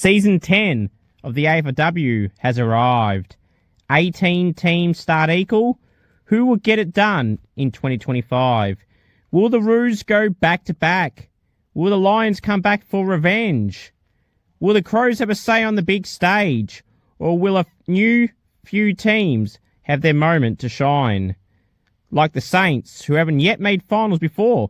Season 10 of the AFLW has arrived. 18 teams start equal. Who will get it done in 2025? Will the Roos go back-to-back? Will the Lions come back for revenge? Will the Crows have a say on the big stage? Or will a few teams have their moment to shine? Like the Saints, who haven't yet made finals before,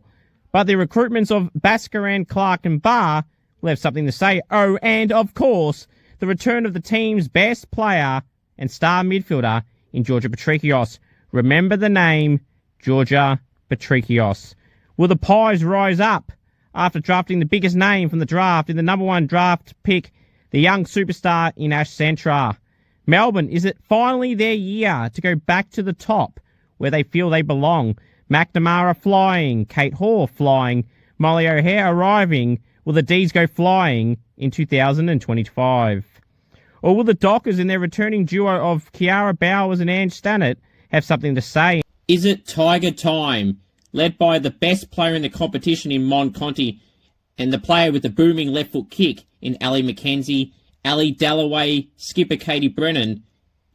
but the recruitments of Baskaran, Clark and Barr will have something to say. Oh, and of course, the return of the team's best player and star midfielder in Georgia Patrikios. Remember the name, Georgia Patrikios. Will the Pies rise up after drafting the biggest name from the draft in the number one draft pick, the young superstar in Ash Centra? Melbourne, is it finally their year to go back to the top where they feel they belong? McNamara flying, Kate Hoare flying, Molly O'Hare arriving. Will the D's go flying in 2025? Or will the Dockers and their returning duo of Kiara Bowers and Ange Stannett have something to say? Is it Tiger time, led by the best player in the competition in Mon Conti and the player with the booming left foot kick in Ali McKenzie, Ali Dalloway, skipper Katie Brennan?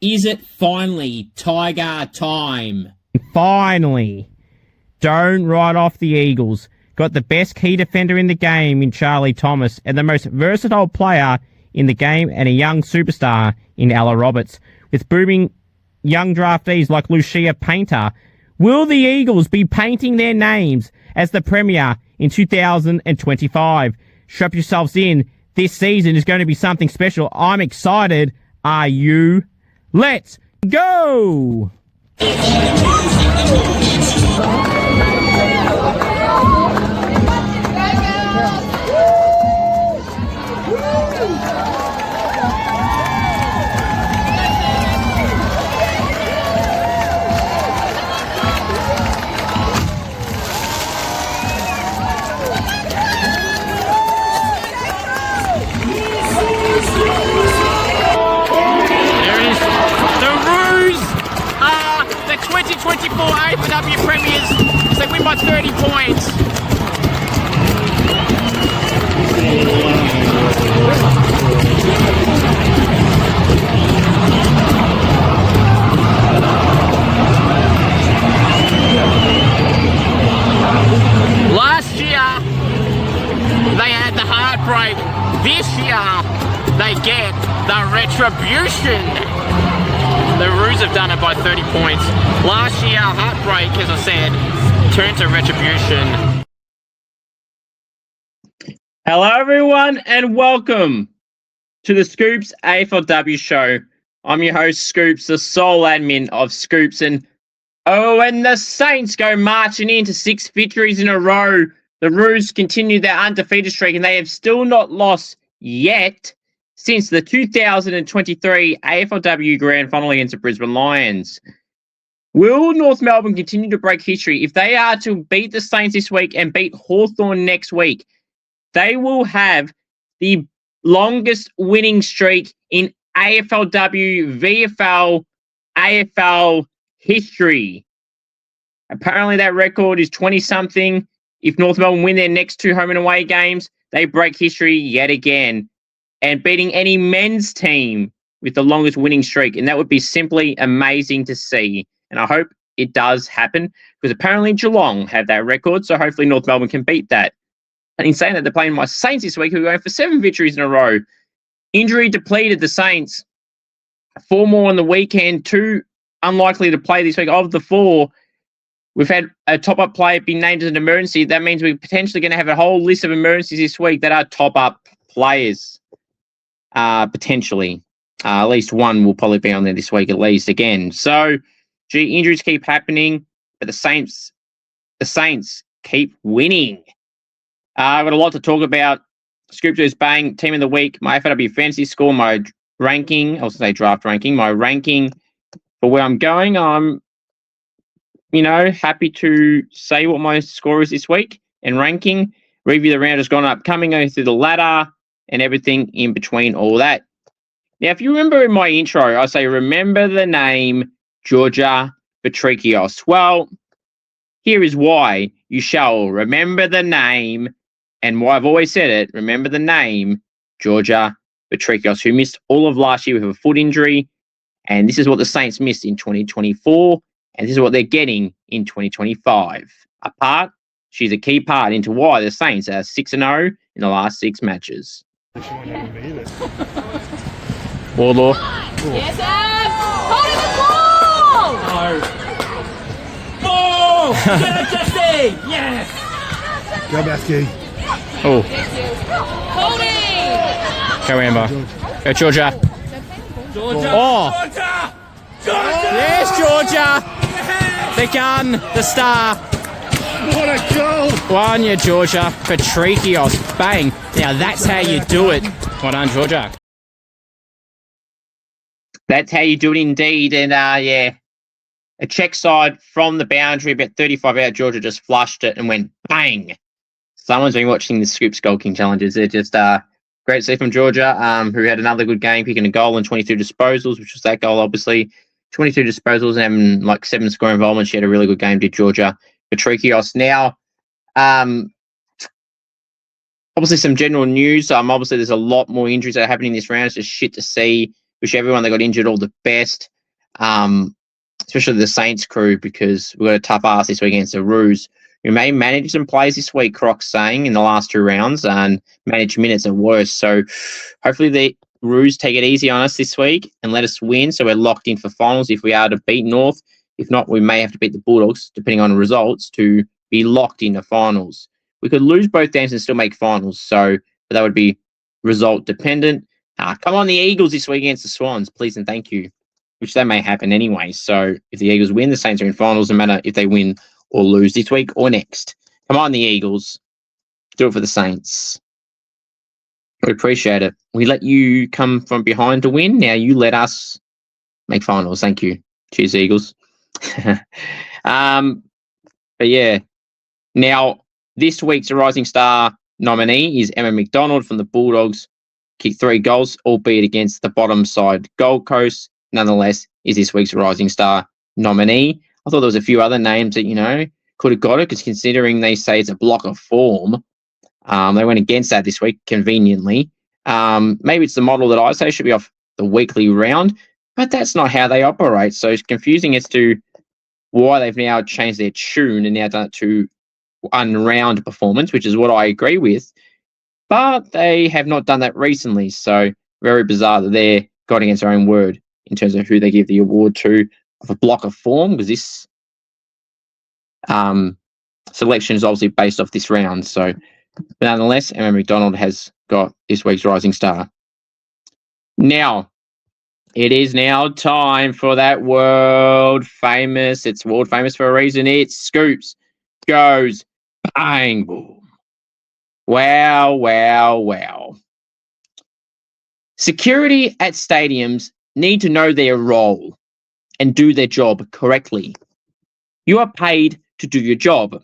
Is it finally Tiger time? Finally. Don't write off the Eagles. Got the best key defender in the game in Charlie Thomas and the most versatile player in the game and a young superstar in Ella Roberts. With booming young draftees like Lucia Painter, will the Eagles be painting their names as the Premier in 2025? Strap yourselves in. This season is going to be something special. I'm excited. Are you? Let's go! The 2024 AFLW Premiers, they win by 30 points. Last year, they had the heartbreak. This year, they get the retribution. The Roos have done it by 30 points. Last year, heartbreak, as I said, turned to retribution. Hello, everyone, and welcome to the Scoops AFLW show. I'm your host, Scoops, the sole admin of Scoops. And the Saints go marching into 6 victories in a row. The Roos continue their undefeated streak, and they have still not lost yet since the 2023 AFLW Grand Final against the Brisbane Lions. Will North Melbourne continue to break history? If they are to beat the Saints this week and beat Hawthorn next week, they will have the longest winning streak in AFLW, VFL, AFL history. Apparently that record is 20-something. If North Melbourne win their next 2 home and away games, they break history yet again, and beating any men's team with the longest winning streak. And that would be simply amazing to see. And I hope it does happen, because apparently Geelong have that record, so hopefully North Melbourne can beat that. And in saying that, they're playing my Saints this week, who are going for 7 victories in a row. Injury depleted, the Saints. 4 more on the weekend, 2 unlikely to play this week. Of the 4, we've had a top-up player be named as an emergency. That means we're potentially going to have a whole list of emergencies this week that are top-up players. Potentially. At least one will probably be on there this week at least again. So, injuries keep happening, but the Saints keep winning. I've got a lot to talk about. Scoops Bang, Team of the Week, my AFLW fantasy score, my ranking, I was going to say draft ranking, my ranking for where I'm going. I'm, happy to say what my score is this week and ranking. Review the round has gone upcoming, going through the ladder and everything in between all that. Now, if you remember in my intro, I say, remember the name Georgia Patrikios. Well, here is why you shall remember the name, and why I've always said it, remember the name Georgia Patricios, who missed all of last year with a foot injury. And this is what the Saints missed in 2024. And this is what they're getting in 2025. She's a key part into why the Saints are 6-0 in the last 6 matches. Warlaw. Yes, Ab! Hold the ball! Ball! Get it, Jesse! Yes! Go, Basky. Oh, Holding! go Amber. Go Georgia. Georgia! Oh. Georgia! Georgia! Yes, Georgia. The gun, the star. What a goal! One, yeah, Georgia. Patricios. Bang. Now that's how you do it. Well done, Georgia. That's how you do it indeed. And yeah, a check side from the boundary, about 35 out. Georgia just flushed it and went bang. Someone's been watching the Scoops Goal King challenges. They're just great to see from Georgia, who had another good game, kicking a goal and 22 disposals, which was that goal, obviously. 22 disposals and like 7 score involvement. She had a really good game, did Georgia. Patricios. Now, obviously some general news. Obviously there's a lot more injuries that are happening this round. It's just shit to see. Wish everyone that got injured all the best, especially the Saints crew, because we've got a tough ass this week against the Roos. We may manage some plays this week, Croc's saying, in the last 2 rounds, and manage minutes at worst. So hopefully the Roos take it easy on us this week and let us win, so we're locked in for finals if we are to beat North. If not, we may have to beat the Bulldogs, depending on the results, to be locked into finals. We could lose both games and still make finals, so but that would be result dependent. Come on, the Eagles this week against the Swans, please and thank you, which that may happen anyway. So if the Eagles win, the Saints are in finals, no matter if they win or lose this week or next. Come on, the Eagles. Do it for the Saints. We appreciate it. We let you come from behind to win. Now you let us make finals. Thank you. Cheers, Eagles. But yeah. Now, this week's Rising Star nominee is Emma McDonald from the Bulldogs. Kicked 3 goals, albeit against the bottom side Gold Coast. Nonetheless, is this week's Rising Star nominee. I thought there was a few other names that, could have got it, because considering they say it's a block of form, they went against that this week, conveniently. Maybe it's the model that I say should be off the weekly round, but that's not how they operate. So it's confusing as to why they've now changed their tune and now done it to unround performance, which is what I agree with. But they have not done that recently. So very bizarre that they're going against their own word in terms of who they give the award to of a block of form, because this selection is obviously based off this round. So, but nonetheless, Emma McDonald has got this week's Rising Star. Now, it is now time for that world famous. It's world famous for a reason. It's Scoops Goes Bang Boom. Wow, wow, wow. Security at stadiums need to know their role and do their job correctly. You are paid to do your job.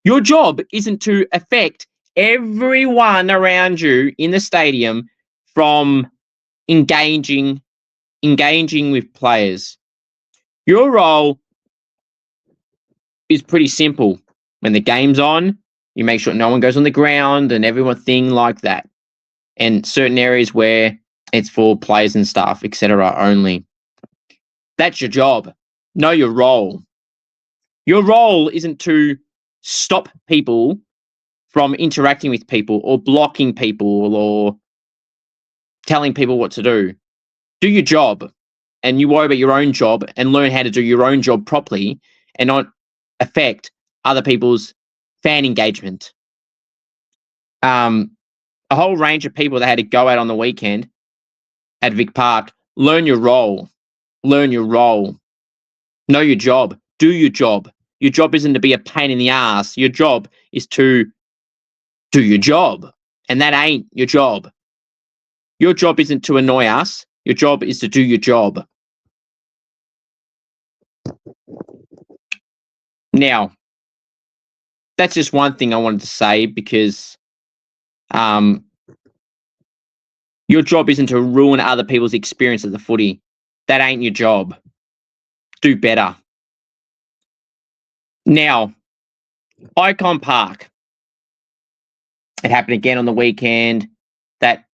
Your job isn't to affect everyone around you in the stadium from engaging with players. Your role is pretty simple. When the game's on, you make sure no one goes on the ground and everything like that. And certain areas where it's for players and staff, etc. only. That's your job. Know your role. Your role isn't to stop people from interacting with people or blocking people or telling people what to do. Do your job, and you worry about your own job and learn how to do your own job properly and not affect other people's fan engagement. A whole range of people that had to go out on the weekend at Vic Park. Learn your role. Learn your role. Know your job. Do your job. Your job isn't to be a pain in the ass. Your job is to do your job. And that ain't your job. Your job isn't to annoy us. Your job is to do your job. Now, that's just one thing I wanted to say, because your job isn't to ruin other people's experience of the footy. That ain't your job. Do better. Now, Ikon Park. It happened again on the weekend. That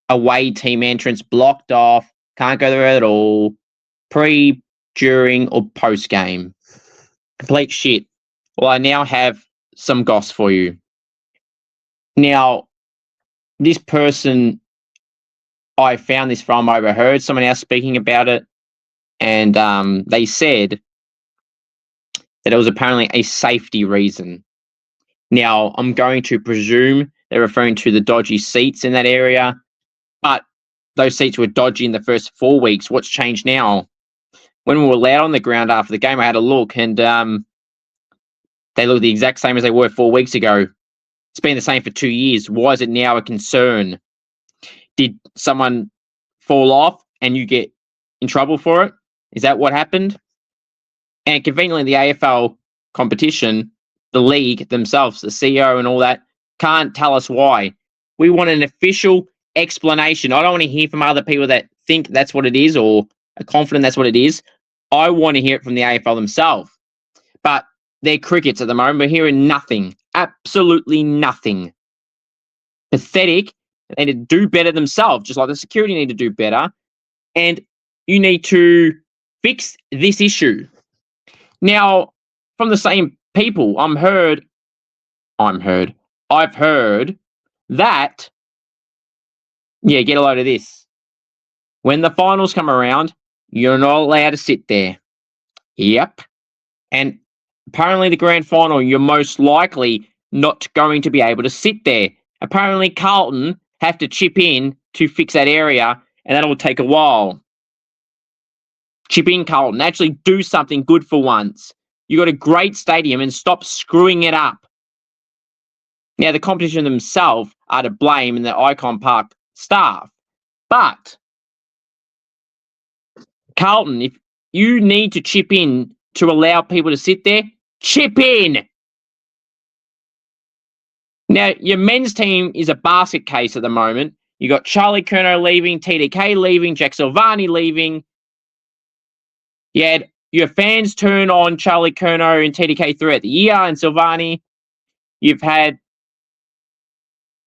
away team entrance blocked off, can't go there at all, pre, during, or post game. Complete shit. Well, I now have some goss for you. Now, this person I found this from, I overheard someone else speaking about it, and they said that it was apparently a safety reason. Now, I'm going to presume they're referring to the dodgy seats in that area, but those seats were dodgy in the first 4 weeks. What's changed now? When we were allowed on the ground after the game, I had a look, and they look the exact same as they were 4 weeks ago. It's been the same for 2 years. Why is it now a concern? Did someone fall off and you get in trouble for it? Is that what happened? And conveniently, the AFL competition, the league themselves, the CEO and all that, can't tell us why. We want an official explanation. I don't want to hear from other people that think that's what it is or are confident that's what it is. I want to hear it from the AFL themselves. But they're crickets at the moment. We're hearing nothing. Absolutely nothing. Pathetic. They need to do better themselves, just like the security need to do better. And you need to fix this issue. Now, from the same people, I've heard that, yeah, get a load of this. When the finals come around, you're not allowed to sit there. Yep. And apparently the grand final, you're most likely not going to be able to sit there. Apparently Carlton have to chip in to fix that area, and that'll take a while. Chip in, Carlton. Actually do something good for once. You got a great stadium and stop screwing it up. Now, the competition themselves are to blame and the Ikon Park staff. But, Carlton, if you need to chip in to allow people to sit there, chip in! Now, your men's team is a basket case at the moment. You got Charlie Curnow leaving, TDK leaving, Jack Silvani leaving. You had your fans turn on Charlie Curnow and TDK throughout the year and Silvani. You've had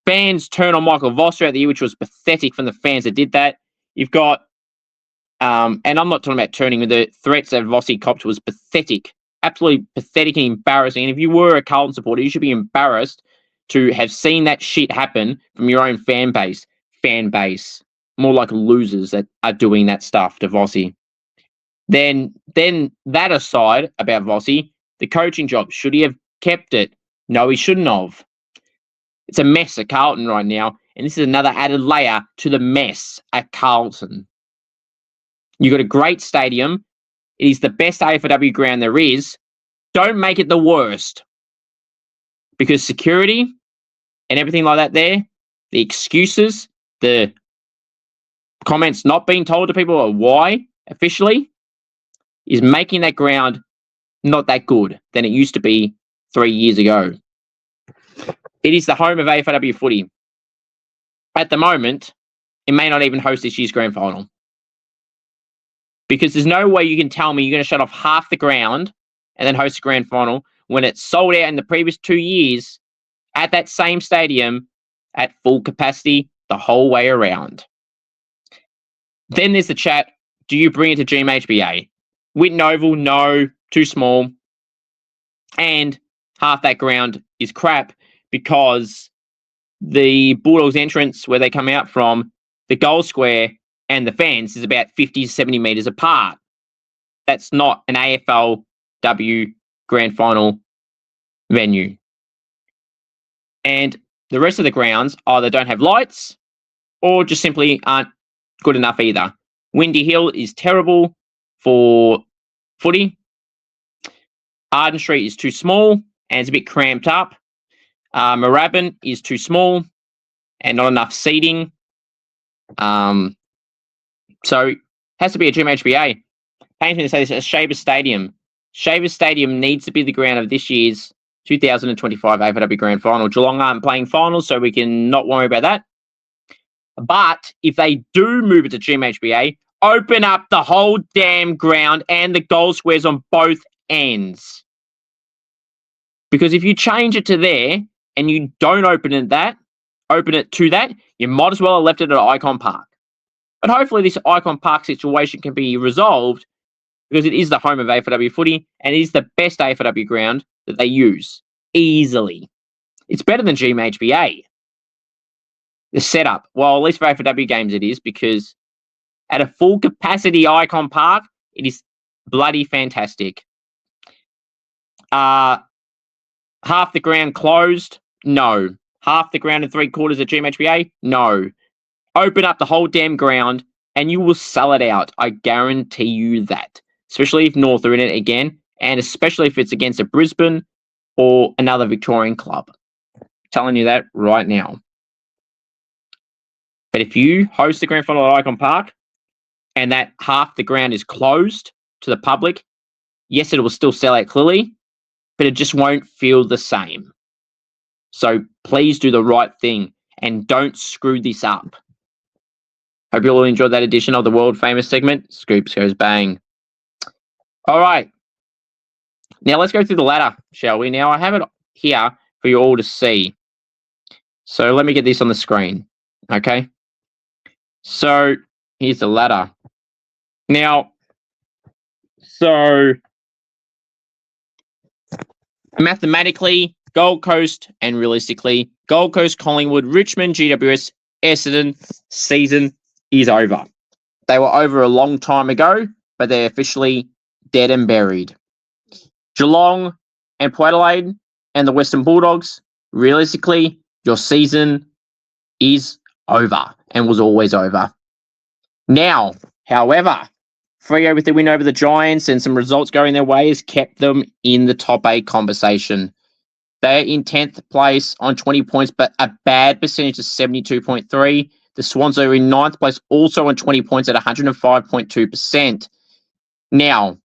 fans turn on Michael Voss throughout the year, which was pathetic from the fans that did that. You've got, and I'm not talking about turning, with the threats that Vossi copped was pathetic. Absolutely pathetic and embarrassing. And if you were a Carlton supporter, you should be embarrassed to have seen that shit happen from your own fan base. More like losers that are doing that stuff to Vossi. Then that aside about Vossi, the coaching job, should he have kept it? No, he shouldn't have. It's a mess at Carlton right now, and this is another added layer to the mess at Carlton. You've got a great stadium. It is the best AFLW ground there is. Don't make it the worst. Because security and everything like that there, the excuses, the comments not being told to people or why officially, is making that ground not that good than it used to be 3 years ago. It is the home of AFLW footy. At the moment, it may not even host this year's grand final. Because there's no way you can tell me you're going to shut off half the ground and then host a grand final when it's sold out in the previous 2 years at that same stadium at full capacity the whole way around. Then there's the chat, do you bring it to GMHBA? Whitten Oval, no, too small. And half that ground is crap because the Bulldogs entrance where they come out from, the goal square and the fans is about 50 to 70 metres apart. That's not an AFLW grand final venue. And the rest of the grounds either don't have lights or just simply aren't good enough either. Windy Hill is terrible for footy. Arden Street is too small and it's a bit cramped up. Moorabbin is too small and not enough seating. So it has to be a GMHBA. Pains me to say this, a Shavers Stadium. Shavers Stadium needs to be the ground of this year's 2025 AFLW Grand Final. Geelong aren't playing finals, so we can not worry about that. But if they do move it to GMHBA, open up the whole damn ground and the goal squares on both ends. Because if you change it to there and you don't open it that, open it to that, you might as well have left it at Ikon Park. But hopefully this Ikon Park situation can be resolved because it is the home of AFLW footy and it is the best AFLW ground that they use easily. It's better than GMHBA. The setup, well, at least for AFLW games it is, because at a full capacity Ikon Park, it is bloody fantastic. Half the ground closed? No. Half the ground and 3/4 at GMHBA? No. Open up the whole damn ground and you will sell it out. I guarantee you that. Especially if North are in it again, and especially if it's against a Brisbane or another Victorian club. I'm telling you that right now. But if you host the grand final at Ikon Park and that half the ground is closed to the public, yes, it will still sell out clearly, but it just won't feel the same. So please do the right thing and don't screw this up. Hope you all enjoyed that edition of the world famous segment, Scoops Goes Bang. All right. Now let's go through the ladder, shall we? Now I have it here for you all to see. So let me get this on the screen. Okay. So here's the ladder. Now, so mathematically, Gold Coast and realistically, Gold Coast, Collingwood, Richmond, GWS, Essendon season is over. They were over a long time ago, but they're officially dead and buried. Geelong and Port Adelaide and the Western Bulldogs, realistically, your season is over and was always over. Now, however, Freo with the win over the Giants and some results going their way has kept them in the top 8 conversation. They're in 10th place on 20 points, but a bad percentage of 72.3. The Swans are in 9th place, also on 20 points at 105.2%. Now,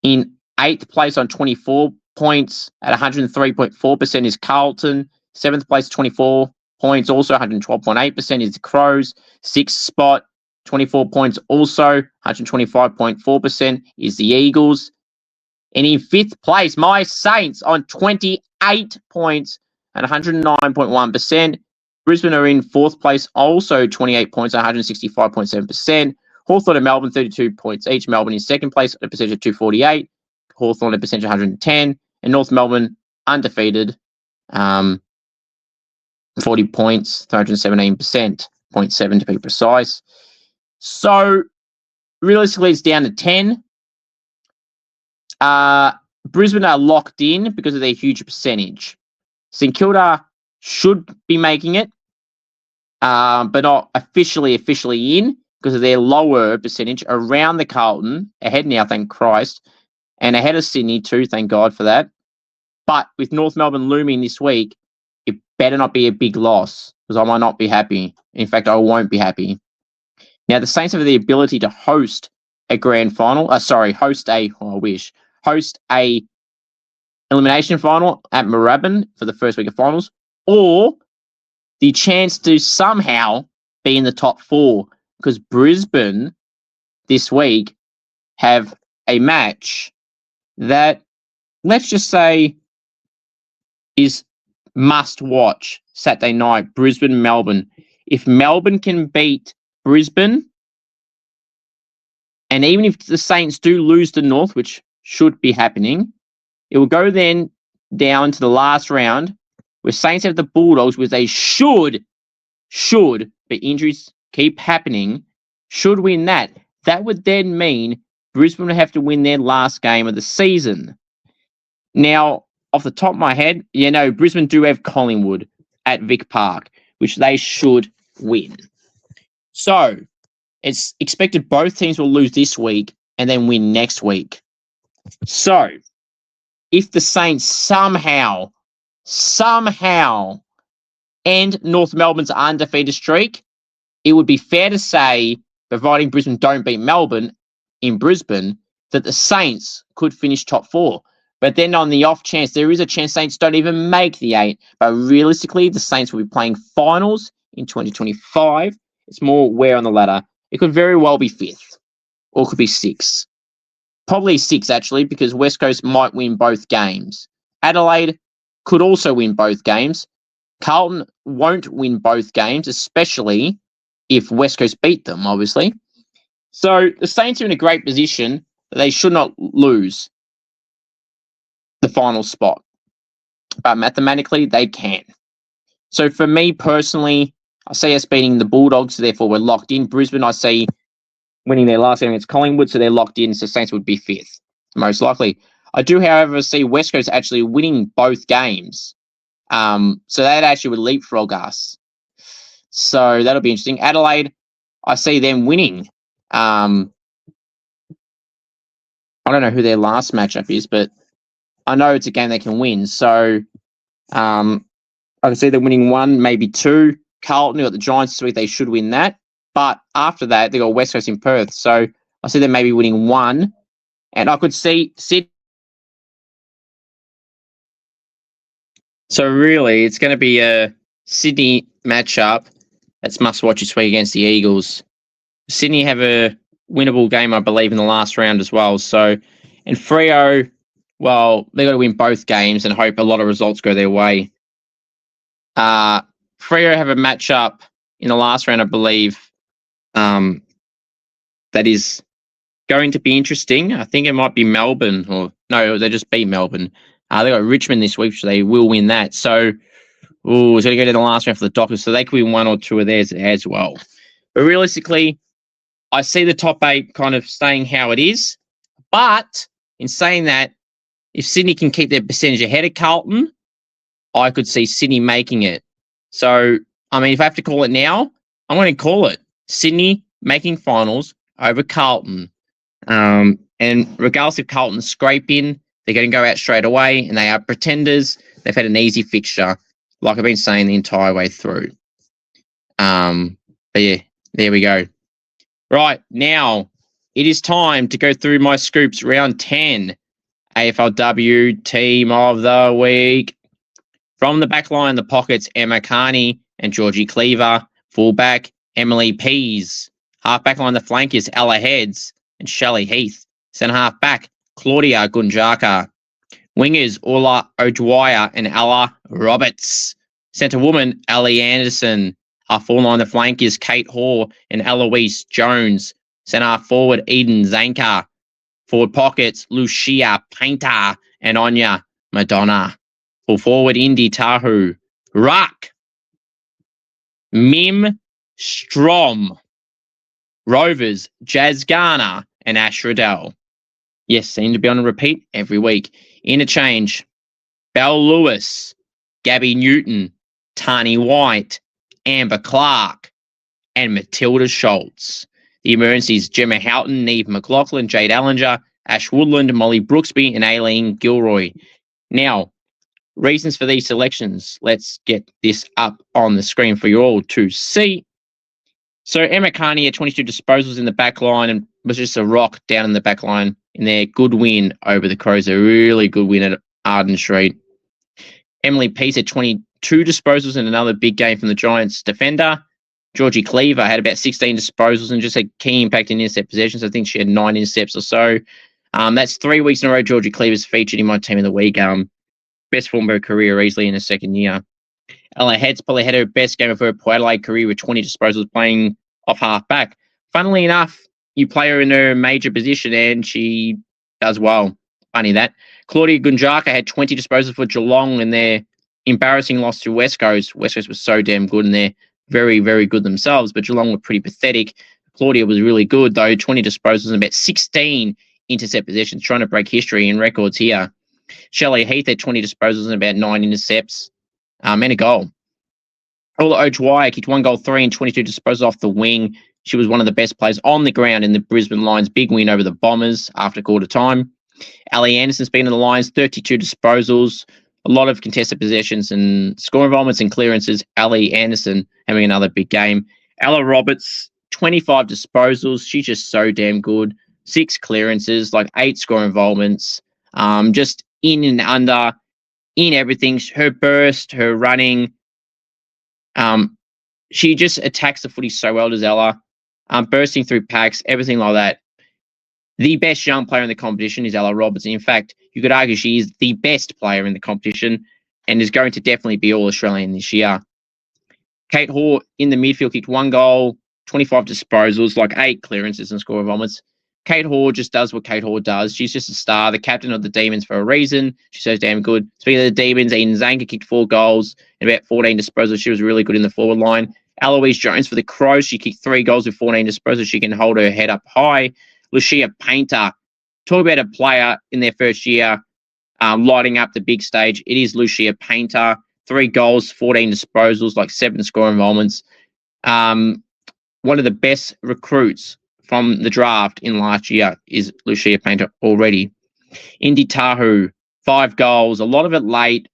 in 8th place on 24 points at 103.4% is Carlton. 7th place, 24 points, also 112.8% is the Crows. 6th spot, 24 points, also 125.4% is the Eagles. And in 5th place, my Saints on 28 points and 109.1%. Brisbane are in 4th place, also 28 points, 165.7%. Hawthorn and Melbourne, 32 points each. Melbourne in 2nd place at a percentage of 248. Hawthorn at a percentage of 110. And North Melbourne undefeated, 40 points, 317%, 0.7 to be precise. So, realistically, it's down to 10. Brisbane are locked in because of their huge percentage. St Kilda should be making it, but not officially in because of their lower percentage around the Carlton, ahead now, thank Christ, and ahead of Sydney too, thank God for that. But with North Melbourne looming this week, it better not be a big loss because I might not be happy. In fact, I won't be happy. Now, the Saints have the ability to host a grand final. Host a elimination final at Moorabbin for the first week of finals, or the chance to somehow be in the top 4 because Brisbane this week have a match that, let's just say, is must watch Saturday night, Brisbane-Melbourne. If Melbourne can beat Brisbane, and even if the Saints do lose to North, which should be happening, it will go then down to the last round where Saints have the Bulldogs, which they should, but injuries keep happening, should win that. That would then mean Brisbane would have to win their last game of the season. Now, off the top of my head, Brisbane do have Collingwood at Vic Park, which they should win. So, it's expected both teams will lose this week and then win next week. So, if the Saints somehow end North Melbourne's undefeated streak, it would be fair to say, providing Brisbane don't beat Melbourne in Brisbane, that the Saints could finish top 4. But then on the off chance, there is a chance Saints don't even make the 8. But realistically, the Saints will be playing finals in 2025. It's more where on the ladder. It could very well be 5th, or it could be 6th. Probably 6, actually, because West Coast might win both games. Adelaide could also win both games. Carlton won't win both games, especially if West Coast beat them, obviously. So the Saints are in a great position. They should not lose the final spot. But mathematically, they can. So for me personally, I see us beating the Bulldogs, so therefore we're locked in. Brisbane, I see winning their last game against Collingwood, so they're locked in, so Saints would be 5th, most likely. I do, however, see West Coast actually winning both games. So that actually would leapfrog us. So that'll be interesting. Adelaide, I see them winning. I don't know who their last matchup is, but I know it's a game they can win. So I can see them winning 1, maybe 2. Carlton, who got the Giants this week, they should win that. But after that, they got West Coast in Perth. So I see them maybe winning 1. And I could see Sydney. So really, it's going to be a Sydney matchup that's must-watch this week against the Eagles. Sydney have a winnable game, I believe, in the last round as well. So, and Freo, well, they got to win both games and hope a lot of results go their way. Freo have a matchup in the last round, I believe, that is going to be interesting. I think it might be Melbourne, or no, they just beat Melbourne. They got Richmond this week, so they will win that. So, it's going to go to the last round for the Dockers, so they could win 1 or 2 of theirs as well. But realistically, I see the top 8 kind of staying how it is. But in saying that, if Sydney can keep their percentage ahead of Carlton, I could see Sydney making it. So, I mean, if I have to call it now, I'm going to call it Sydney making finals over Carlton. And regardless of Carlton scraping, they're going to go out straight away, and they are pretenders. They've had an easy fixture, like I've been saying the entire way through. But yeah, there we go. Right, now it is time to go through my Scoops round 10. AFLW Team of the Week. From the back line, the pockets, Emma Carney and Georgie Cleaver. Fullback, Emily Pease. Half back line, the flankers, Ella Heads and Shelley Heath. Centre half back, Claudia Gunjaka. Wingers, Orla O'Dwyer and Ella Roberts. Centre woman, Ellie Anderson. Half forward line, the flankers, Kate Hoare and Eloise Jones. Centre half forward, Eden Zanka. Forward pockets, Lucia Painter and Anya Madonna. Full forward, Indy Tahu. Ruck, Mim Strom. Rovers, Jazz Garner and Ash Riddell. Yes, seem to be on a repeat every week. Interchange, Belle Lewis, Gabby Newton, Tani White, Amber Clark, and Matilda Schultz. The emergencies, Gemma Houghton, Neve McLaughlin, Jade Allinger, Ash Woodland, Molly Brooksby, and Aileen Gilroy. Now, reasons for these selections. Let's get this up on the screen for you all to see. So Emma Carney had 22 disposals in the back line and was just a rock down in the back line in their good win over the Crows. A really good win at Arden Street. Emily Peace had 22 disposals in another big game from the Giants defender. Georgie Cleaver had about 16 disposals and just had key impact in intercept possessions. I think she had 9 intercepts or so. That's 3 weeks in a row Georgie Cleaver's featured in my team of the week. Best form of her career easily in her second year. Ella Heads probably had her best game of her Port Adelaide career with 20 disposals playing off half back. Funnily enough, you play her in her major position and she does well. Funny that. Claudia Gunjaka had 20 disposals for Geelong in their embarrassing loss to West Coast. West Coast was so damn good and they're very, very good themselves, but Geelong were pretty pathetic. Claudia was really good though, 20 disposals and about 16 intercept possessions, trying to break history and records here. Shelley Heath had 20 disposals and about 9 intercepts and a goal. Ola O'Dwyer kicked 1 goal, 3 and 22 disposals off the wing. She was one of the best players on the ground in the Brisbane Lions' big win over the Bombers after quarter time. Ali Anderson's been in the Lions, 32 disposals, a lot of contested possessions and score involvements and clearances. Ali Anderson having another big game. Ella Roberts, 25 disposals. She's just so damn good. 6 clearances, like 8 score involvements. Just in and under, in everything. Her burst, her running. She just attacks the footy so well, does Ella. Bursting through packs, everything like that. The best young player in the competition is Ella Roberts. In fact, you could argue she is the best player in the competition. and is going to definitely be All-Australian this year. Kate Hoare in the midfield kicked 1 goal, 25 disposals, like 8 clearances and score vomits. Kate Hoare just does what Kate Hoare does. She's just a star, the captain of the Demons for a reason. She's so damn good. Speaking of the Demons, Eden Zanker kicked 4 goals and about 14 disposals. She was really good in the forward line. Eloise Jones for the Crows. She kicked 3 goals with 14 disposals. She can hold her head up high. Lucia Painter. Talk about a player in their first year lighting up the big stage. It is Lucia Painter. 3 goals, 14 disposals, like 7 score involvements. One of the best recruits from the draft in last year is Lucia Painter already. Indy Tahu, 5 goals, a lot of it late,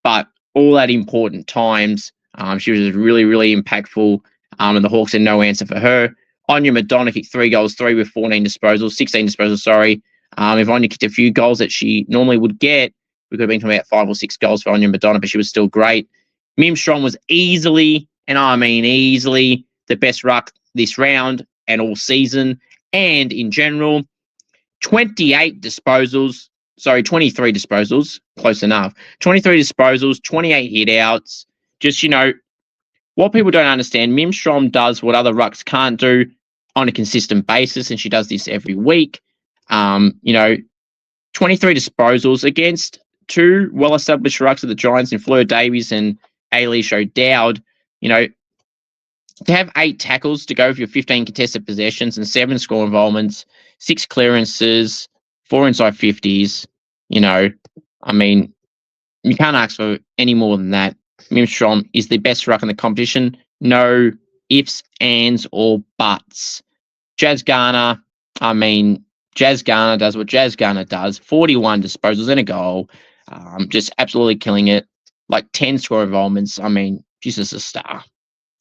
but all at important times. She was really, really impactful, and the Hawks had no answer for her. Anya Madonna kicked 3 goals, 3 with 16 disposals, sorry. If Anya kicked a few goals that she normally would get, we could have been talking about 5 or 6 goals for Anya Madonna, but she was still great. Mim Strong was easily, and I mean easily, the best ruck this round and all season, and in general. 23 disposals, close enough. 23 disposals, 28 hit outs. Just, what people don't understand, Mim Strong does what other rucks can't do on a consistent basis, and she does this every week. 23 disposals against 2 well-established rucks of the Giants in Fleur Davies and Ailish O'Dowd. To have 8 tackles to go for your 15 contested possessions and 7 score involvements, 6 clearances, 4 inside 50s, I mean, you can't ask for any more than that. Mim Strong is the best ruck in the competition. No ifs, ands, or buts. Jazz Garner does what Jazz Garner does. 41 disposals and a goal. Just absolutely killing it. Like 10 score involvements. I mean, she's just a star.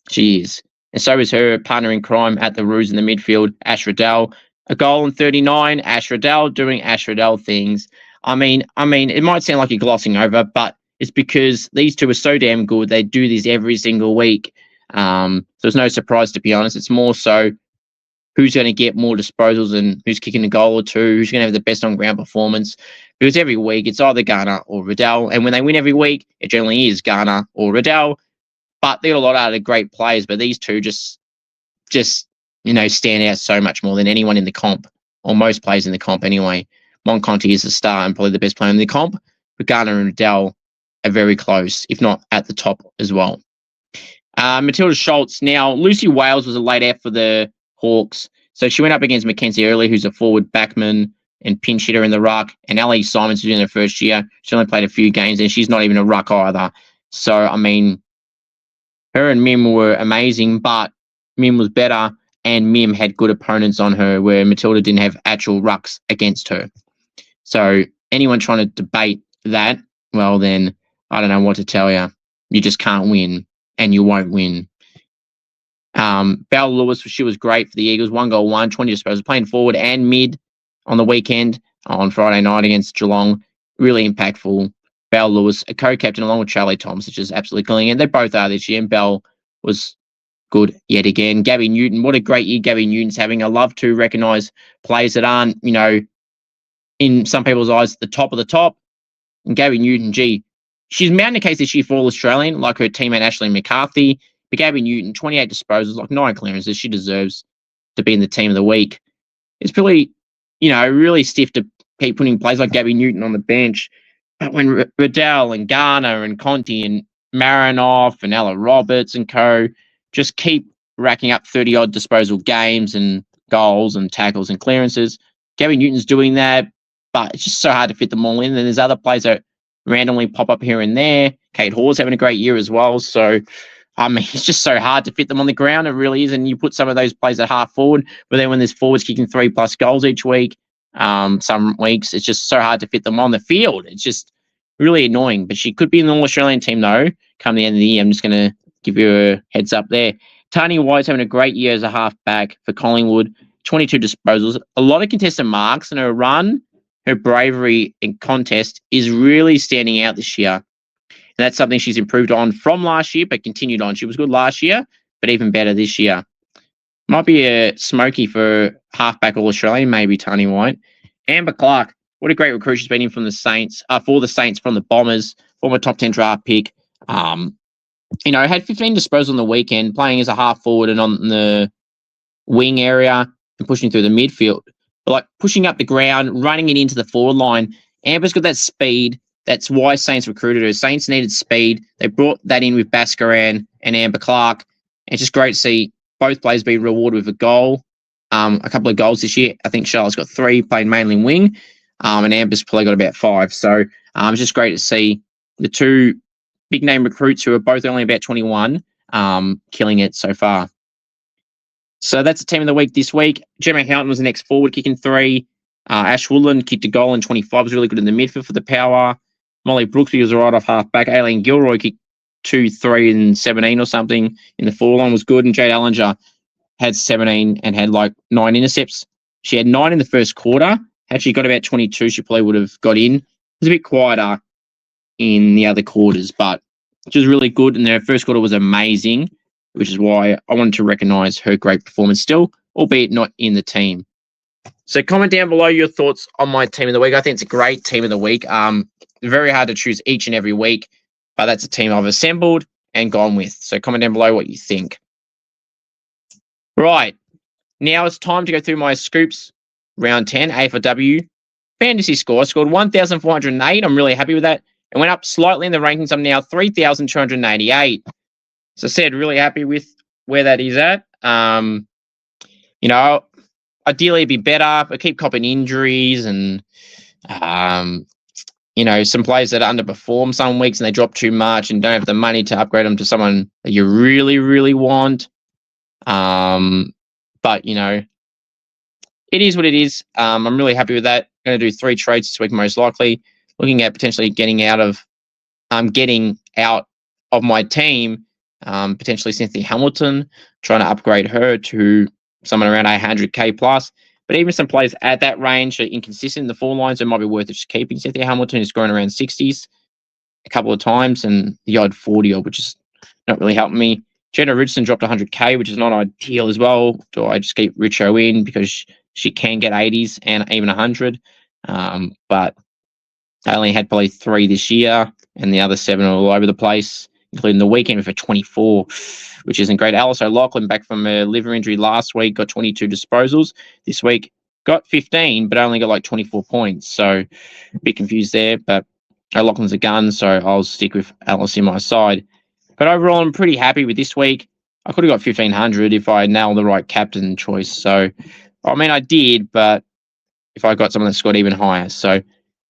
She is. And so is her partner in crime at the Roos in the midfield, Ash Riddell. A goal in 39. Ash Riddell doing Ash Riddell things. I mean, it might sound like you're glossing over, but it's because these two are so damn good. They do this every single week. So it's no surprise, to be honest. It's more so who's going to get more disposals and who's kicking a goal or two, who's going to have the best on-ground performance. Because every week it's either Garner or Riddell. And when they win every week, it generally is Garner or Riddell. But they got a lot out of great players. But these two just stand out so much more than anyone in the comp, or most players in the comp anyway. Monconti is the star and probably the best player in the comp. But Garner and Riddell are very close, if not at the top as well. Matilda Schultz. Now, Lucy Wales was a late out for the Hawks. So she went up against Mackenzie Early, who's a forward backman and pinch hitter in the ruck. And Ali Simons, who's in her first year. She only played a few games, and she's not even a ruck either. So, I mean, her and Mim were amazing, but Mim was better, and Mim had good opponents on her, where Matilda didn't have actual rucks against her. So anyone trying to debate that, well, then I don't know what to tell you. You just can't win, and you won't win. Belle Lewis, she was great for the Eagles. 1 goal, 20 disposals, playing forward and mid on the weekend on Friday night against Geelong. Really impactful. Belle Lewis, a co-captain along with Charlie Thomas, which is absolutely killing it. They both are this year, and Belle was good yet again. Gabby Newton, what a great year Gabby Newton's having. I love to recognise players that aren't, in some people's eyes, the top of the top. And Gabby Newton, she's mounting a case this year for All-Australian, like her teammate Ashley McCarthy. But Gabby Newton, 28 disposals, like 9 clearances. She deserves to be in the team of the week. It's really, really stiff to keep putting players like Gabby Newton on the bench. But when Riddell and Garner and Conti and Marinoff and Ella Roberts and co just keep racking up 30-odd disposal games and goals and tackles and clearances, Gabby Newton's doing that, but it's just so hard to fit them all in. And there's other players that randomly pop up here and there. Kate Hoare's having a great year as well. So, it's just so hard to fit them on the ground. It really is. And you put some of those players at half forward, but then when there's forwards kicking 3+ goals each week, some weeks, it's just so hard to fit them on the field. It's just really annoying. But she could be in the All-Australian team, though, come the end of the year. I'm just going to give you a heads up there. Tanya White's having a great year as a half-back for Collingwood. 22 disposals. A lot of contested marks, and her run, her bravery in contest is really standing out this year. And that's something she's improved on from last year, but continued on. She was good last year, but even better this year. Might be a smoky for halfback All-Australian, maybe Tanya White. Amber Clark, what a great recruit she's been in from the Saints, for the Saints from the Bombers, former top 10 draft pick. Had 15 disposals on the weekend, playing as a half forward and on the wing area and pushing through the midfield. But like pushing up the ground, running it into the forward line. Amber's got that speed. That's why Saints recruited her. Saints needed speed. They brought that in with Baskaran and Amber Clark. And it's just great to see both players being rewarded with a goal. A couple of goals this year. I think Charlotte's got 3, playing mainly wing. And Amber's probably got about 5. So it's just great to see the two big name recruits who are both only about 21 killing it so far. So that's the team of the week this week. Gemma Houghton was the next forward, kicking 3. Ash Woodland kicked a goal in 25, was really good in the midfield for the Power. Molly Brooksby was right off half back. Aileen Gilroy kicked 2, 3, and 17 or something in the forward line, was good. And Jade Allinger had 17 and had like 9 intercepts. She had 9 in the first quarter. Had she got about 22, she probably would have got in. It was a bit quieter in the other quarters, but she was really good. And their first quarter was amazing, which is why I wanted to recognise her great performance still, albeit not in the team. So comment down below your thoughts on my team of the week. I think it's a great team of the week. Very hard to choose each and every week, but that's a team I've assembled and gone with. So comment down below what you think. Right. Now it's time to go through my Scoops round 10 AFLW fantasy score. I scored 1,408. I'm really happy with that. It went up slightly in the rankings. I'm now 3,288. So I said, really happy with where that is at. Ideally it'd be better, but keep copping injuries and, some players that underperform some weeks and they drop too much and don't have the money to upgrade them to someone that you really, really want. But, it is what it is. I'm really happy with that. I'm going to do 3 trades this week, most likely. Looking at potentially getting out of my team, potentially Cynthia Hamilton, trying to upgrade her to someone around 800k plus. But even some players at that range are inconsistent in the forward line, so it might be worth just keeping Cynthia Hamilton, who's grown around 60s a couple of times, and the odd 40, which is not really helping me. Jenna Richardson dropped 100k, which is not ideal as well. Do I just keep Richo in because she can get 80s and even 100? But I only had probably 3 this year, and the other 7 are all over the place, including the weekend with a 24, which isn't great. Alice O'Loughlin, back from a liver injury last week, got 22 disposals. This week got 15, but only got like 24 points. So a bit confused there, but O'Loughlin's a gun, so I'll stick with Alice in my side. But overall, I'm pretty happy with this week. I could have got 1,500 if I nailed the right captain choice. So, I did, but if I got someone that scored even higher. So,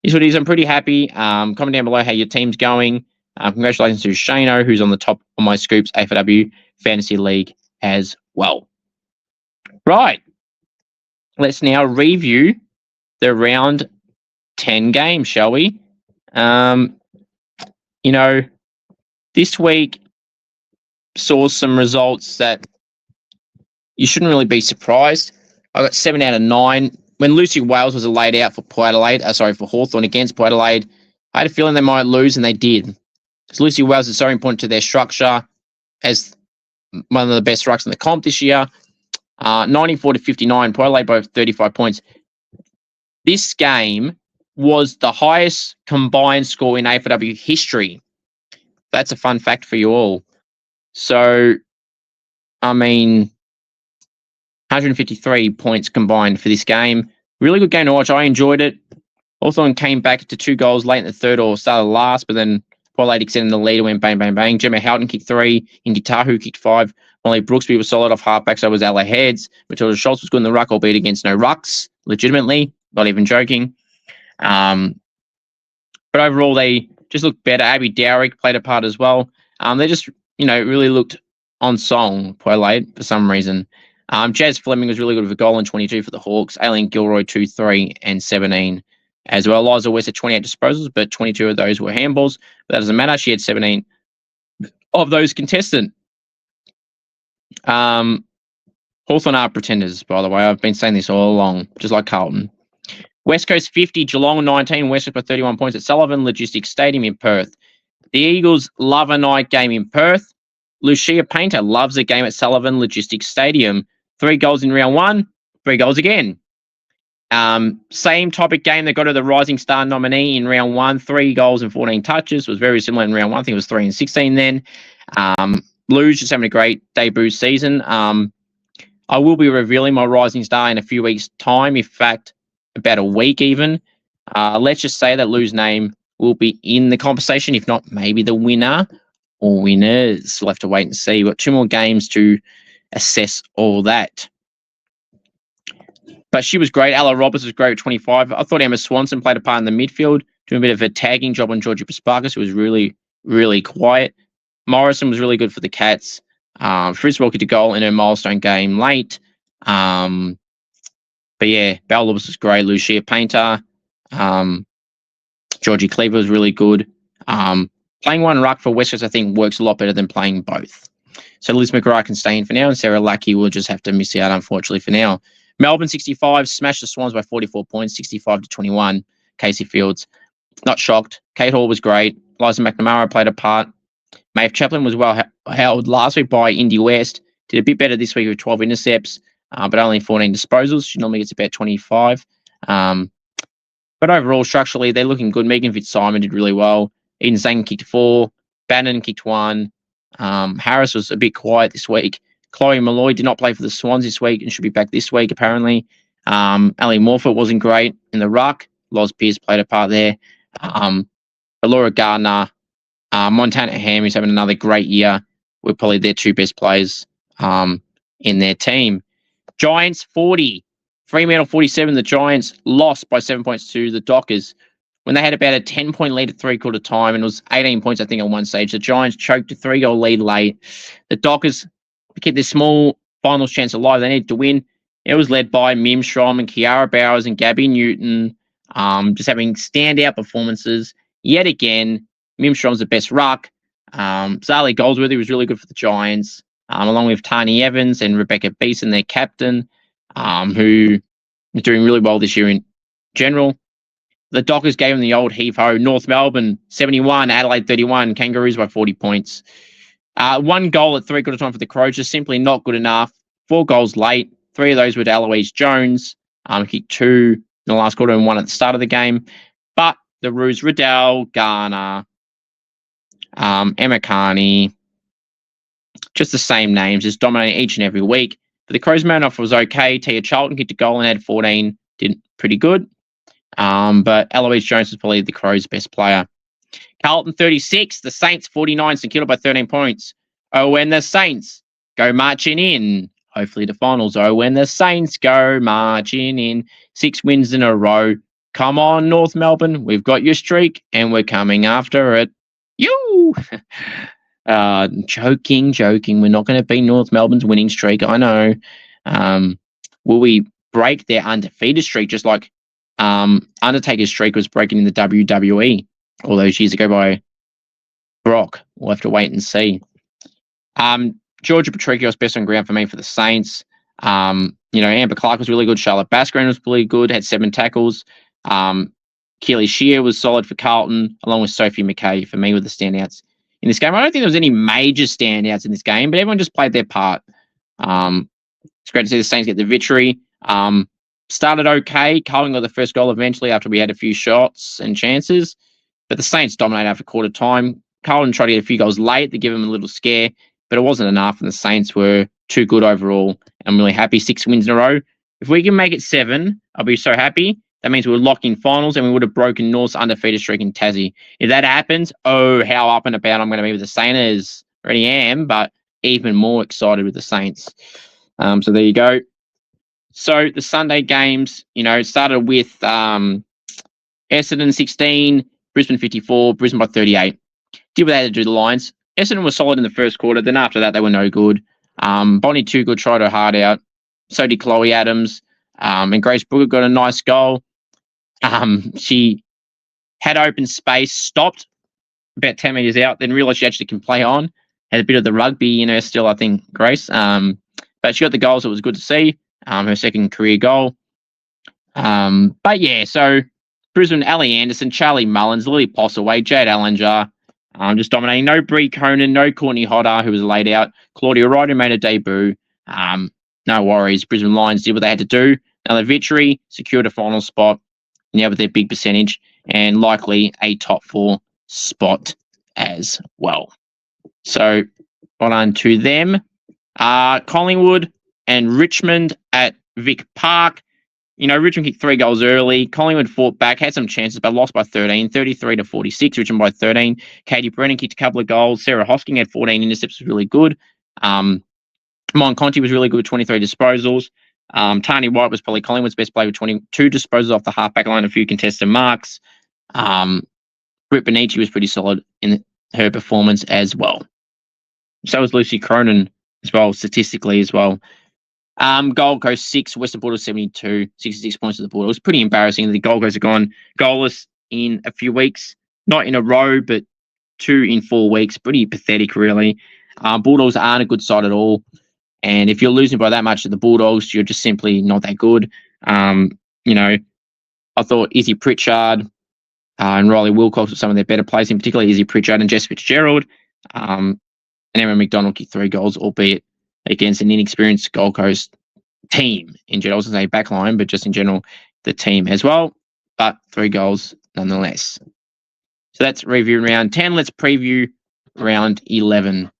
here's what it is. I'm pretty happy. Comment down below how your team's going. Congratulations to Shano, who's on the top of my Scoops AFLW Fantasy League as well. Right. Let's now review the round 10 game, shall we? This week saw some results that you shouldn't really be surprised. I got 7 out of 9. When Lucy Wales was laid out for for Hawthorn against Port Adelaide, I had a feeling they might lose, and they did. Because Lucy Wales is so important to their structure as one of the best rucks in the comp this year. 94-59, Port Adelaide both 35 points. This game was the highest combined score in AFLW history. That's a fun fact for you all. So, 153 points combined for this game. Really good game to watch. I enjoyed it. Hawthorn came back to 2 goals late in the third or start of the last, but then Port Adelaide extended the lead and went bang, bang, bang. Gemma Houghton kicked 3. Indy Tahu kicked 5. Molly Brooksby was solid off halfback, so was Ella Heads. Matilda Schultz was good in the ruck, albeit against no rucks, legitimately, not even joking. But overall, they just looked better. Abby Dowrick played a part as well. They just, really looked on song, Port Adelaide, for some reason. Jazz Fleming was really good with a goal in 22 for the Hawks. Aileen Gilroy, 2, 3, and 17 as well. Liza West had 28 disposals, but 22 of those were handballs. But that doesn't matter. She had 17 of those contested. Hawthorn are pretenders, by the way. I've been saying this all along, just like Carlton. West Coast 50, Geelong 19, West Coast by 31 points at Sullivan Logistics Stadium in Perth. The Eagles love a night game in Perth. Lucia Painter loves a game at Sullivan Logistics Stadium. 3 goals in round 1, 3 goals again. Same type of game. They got her the Rising Star nominee in round 1, 3 goals and 14 touches. Was very similar in round 1. I think it was 3 and 16 then. Lou's just having a great debut season. I will be revealing my Rising Star in a few weeks' time. In fact, about a week even. Let's just say that Lou's name will be in the conversation. If not, maybe the winner or winners. We'll have to wait and see. We've got 2 more games to assess all that. But she was great. Ella Roberts was great at 25. I thought Emma Swanson played a part in the midfield, doing a bit of a tagging job on Georgia Pasparkas, who was really, really quiet. Morrison was really good for the Cats. Friswell kicked a goal in her milestone game late. But yeah, Belle Lewis was great. Lucia Painter. Georgie Cleaver was really good. Playing one ruck for West Coast, I think, works a lot better than playing both. So Liz McGrath can stay in for now, and Sarah Lackey will just have to miss out, unfortunately, for now. Melbourne 65 smashed the Swans by 44 points, 65-21. Casey Fields, not shocked. Kate Hall was great. Liza McNamara played a part. Maeve Chaplin was well held last week by Indy West. Did a bit better this week with 12 intercepts, but only 14 disposals. She normally gets about 25. But overall, structurally, they're looking good. Megan Fitzsimon did really well. Eden Zang kicked 4. Bannon kicked 1. Harris was a bit quiet this week. Chloe Malloy did not play for the Swans this week and should be back this week, apparently. Ali Morford wasn't great in the ruck. Loz Pierce played a part there. But Laura Gardner, Montana Ham, who's having another great year, were probably their 2 best players in their team. Giants 40. Fremantle 47. The Giants lost by 7 points to the Dockers when they had about a 10-point lead at 3/4 time, and it was 18 points, I think, at one stage. The Giants choked a 3-goal lead late. The Dockers keep their small finals chance alive. They needed to win. It was led by Mim Strom and Kiara Bowers and Gabby Newton, just having standout performances. Yet again, Mim Strom's the best ruck. Zali Goldsworthy was really good for the Giants, along with Tani Evans and Rebecca Beeson, their captain, who is doing really well this year in general. The Dockers gave them the old heave-ho. North Melbourne 71, Adelaide 31, Kangaroos by 40 points. 1 goal at 3/4 time for the Crows, just simply not good enough. 4 goals late. 3 of those were to Eloise Jones. Kicked 2 in the last quarter and 1 at the start of the game. But the Roos, Riddell, Garner, Emma Carney, just the same names, just dominating each and every week. But the Crows man off was okay. Tia Charlton kicked a goal and had 14. Did pretty good. But Eloise Jones was probably the Crows' best player. Carlton 36, the Saints 49, St Kilda by 13 points. Oh, when the Saints go marching in, hopefully the finals. Oh, when the Saints go marching in, 6 wins in a row. Come on, North Melbourne, we've got your streak and we're coming after it. You! Joking. We're not going to beat North Melbourne's winning streak, I know. Will we break their undefeated streak just like Undertaker's streak was breaking in the WWE all those years ago by Brock? We'll have to wait and see. Georgia Patrikios best on ground for me for the Saints. Amber Clark was really good. Charlotte Baskren was really good, had 7 tackles. Keely Shear was solid for Carlton, along with Sophie McKay for me with the standouts in this game. I don't think there was any major standouts in this game, but everyone just played their part. It's great to see the Saints get the victory. Started okay. Carlton got the first goal eventually after we had a few shots and chances, but the Saints dominated after quarter time. Carlton tried to get a few goals late to give them a little scare, but it wasn't enough, and the Saints were too good overall. I'm really happy. 6 wins in a row. If we can make it 7, I'll be so happy. That means we're locked in finals and we would have broken North's undefeated streak in Tassie. If that happens, oh, how up and about I'm going to be with the Saints. Already am, but even more excited with the Saints. So there you go. So the Sunday games, it started with Essendon 16, Brisbane 54, Brisbane by 38. Did what they had to do, the Lions. Essendon was solid in the first quarter. Then after that, they were no good. Bonnie Toogood tried her heart out. So did Chloe Adams. And Grace Brooker got a nice goal. She had open space, stopped about 10 metres out, then realised she actually can play on. Had a bit of the rugby in her still, I think, Grace. But she got the goals. It was good to see. Her second career goal. But yeah, so Brisbane, Ali Anderson, Charlie Mullins, Lily Postleway, Jade Allinger, just dominating. No Bree Conan, no Courtney Hodder, who was laid out. Claudia Ryder made a debut. No worries. Brisbane Lions did what they had to do. Another victory, secured a final spot, now with their big percentage, and likely a top 4 spot as well. So, well done to them. Collingwood and Richmond at Vic Park. You know, Richmond kicked 3 goals early. Collingwood fought back, had some chances, but lost by 13, 33-46. Richmond by 13. Katie Brennan kicked a couple of goals. Sarah Hosking had 14 intercepts, was really good. Mon Conti was really good with 23 disposals. Tani White was probably Collingwood's best player with 22 disposals off the halfback line, a few contested marks. Britt Benici was pretty solid in her performance as well. So was Lucy Cronin as well, statistically as well. Gold Coast 6, Western Bulldogs 72, 66 points to the Bulldogs. It was pretty embarrassing. The Gold Coast have gone goalless in a few weeks. Not in a row, but 2 in 4 weeks. Pretty pathetic, really. Bulldogs aren't a good side at all. And if you're losing by that much to the Bulldogs, you're just simply not that good. You know, I thought Izzy Pritchard and Riley Wilcox were some of their better players, in particular Izzy Pritchard and Jess Fitzgerald. And Emma McDonald kicked 3 goals, albeit against an inexperienced Gold Coast team in general. I was going to say back line, but just in general, the team as well. But 3 goals nonetheless. So that's review round 10. Let's preview round 11.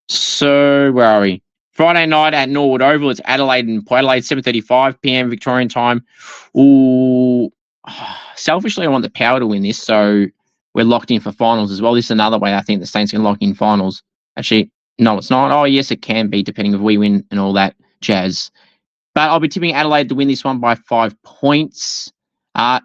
So where are we? Friday night at Norwood Oval. It's Adelaide and Port Adelaide, 7:35 p.m. Victorian time. Ooh, selfishly, I want the Power to win this, so we're locked in for finals as well. This is another way I think the Saints can lock in finals. Actually, no, it's not. Oh, yes, it can be, depending if we win and all that jazz. But I'll be tipping Adelaide to win this one by 5 points.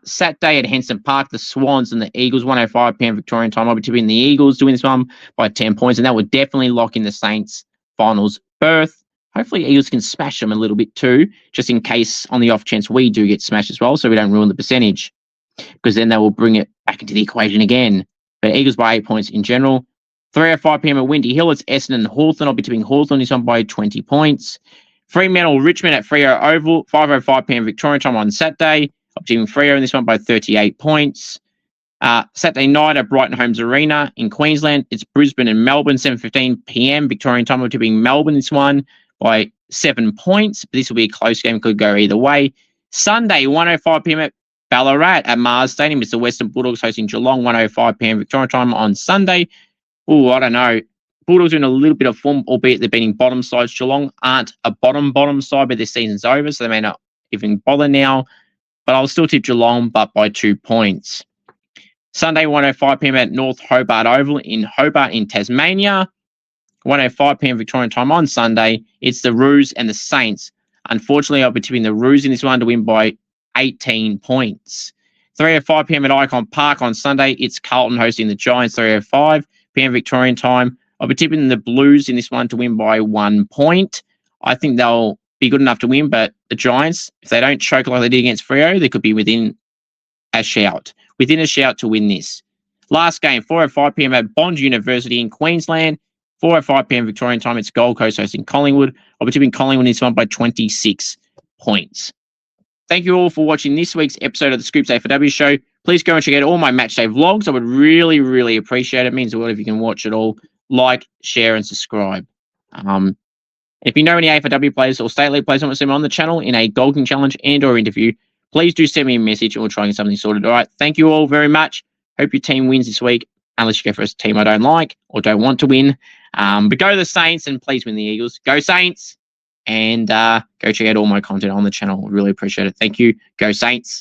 Saturday at Henson Park, the Swans and the Eagles, 1:05 p.m. Victorian time. I'll be tipping the Eagles to win this one by 10 points, and that would definitely lock in the Saints finals berth. Hopefully, Eagles can smash them a little bit too, just in case on the off chance we do get smashed as well, so we don't ruin the percentage, because then they will bring it back into the equation again. But Eagles by 8 points in general. 3:05 p.m. at Windy Hill, it's Essendon and Hawthorn. I'll be tipping Hawthorn this one by 20 points. Fremantle Richmond at Freo Oval, 5:05 p.m. Victorian time on Saturday. I'll be tipping Freo in this one by 38 points. Saturday night at Brighton Homes Arena in Queensland, it's Brisbane and Melbourne, 7:15 p.m. Victorian time. I'll be tipping Melbourne this one by 7 points. But this will be a close game, could go either way. Sunday, 1:05 p.m. at Ballarat at Mars Stadium. It's the Western Bulldogs hosting Geelong, 1:05 p.m. Victorian time on Sunday. Oh, I don't know. Bulldogs are in a little bit of form, albeit they're beating bottom sides. Geelong aren't a bottom side, but their season's over, so they may not even bother now. But I'll still tip Geelong, but by 2 points. Sunday, 1:05 p.m. at North Hobart Oval in Hobart in Tasmania. 1:05 p.m. Victorian time on Sunday. It's the Roos and the Saints. Unfortunately, I'll be tipping the Roos in this one to win by 18 points. 3:05 p.m. at Ikon Park on Sunday. It's Carlton hosting the Giants, 3:05 p.m. Victorian time. I'll be tipping the Blues in this one to win by 1 point. I think they'll be good enough to win, but the Giants, if they don't choke like they did against Freo, they could be within a shout to win this. Last game, 4:05 p.m. at Bond University in Queensland. 4:05 p.m. Victorian time, it's Gold Coast hosting Collingwood. I'll be tipping Collingwood in this one by 26 points. Thank you all for watching this week's episode of the Scoops AFLW Show. Please go and check out all my matchday vlogs. I would really, really appreciate it. It means a lot if you can watch it all. Like, share, and subscribe. If you know any AFLW players or state league players want to see me on the channel in a Gold King challenge and or interview, please do send me a message and we'll try and get something sorted. All right. Thank you all very much. Hope your team wins this week, unless you go for a team I don't like or don't want to win. But go to the Saints and please win the Eagles. Go Saints. And go check out all my content on the channel. Really appreciate it. Thank you. Go Saints.